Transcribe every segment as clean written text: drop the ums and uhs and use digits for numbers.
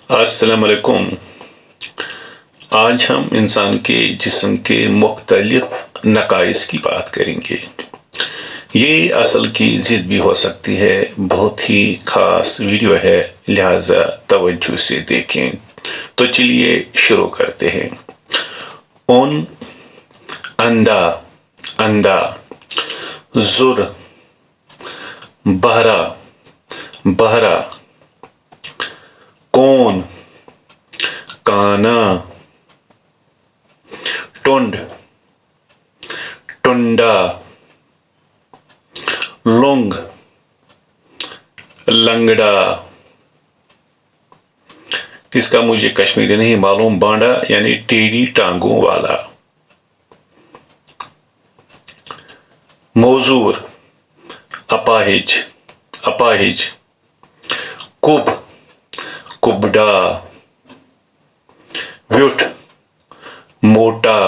السلام علیکم۔ آج ہم انسان کے جسم کے مختلف نقائص کی بات کریں گے۔ یہ اصل کی ضد بھی ہو سکتی ہے، بہت ہی خاص ویڈیو ہے، لہذا توجہ سے دیکھیں۔ تو چلیے شروع کرتے ہیں۔ اندھا، زر، بہرا، کون، کانا، ٹنڈ، ٹنڈا، لنگ، لنگڑا، اس کا مجھے کشمیری نہیں معلوم، بانڈا یعنی ٹیڑھی ٹانگوں والا۔ موزور، اپاہج، کبڈا، ویٹھ، موٹا،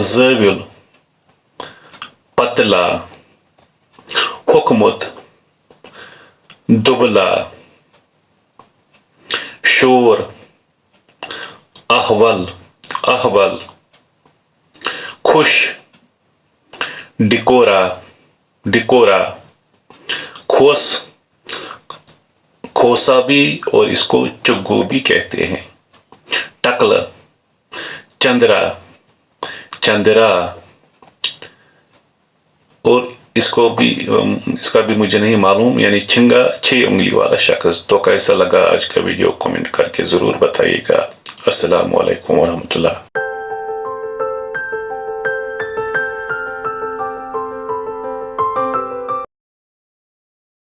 زٲوِل، پتلا، حکمت، دبلا، شور، احول، خوش، ڈکورا، کھوس، کھوسا بھی اور اس کو چگو بھی کہتے ہیں، ٹکل، چندرا، اور اس کا بھی مجھے نہیں معلوم، یعنی چنگا 6 انگلی والا شخص۔ تو کیسا لگا آج کا ویڈیو؟ کمنٹ کر کے ضرور بتائیے گا۔ السلام علیکم ورحمۃ اللہ۔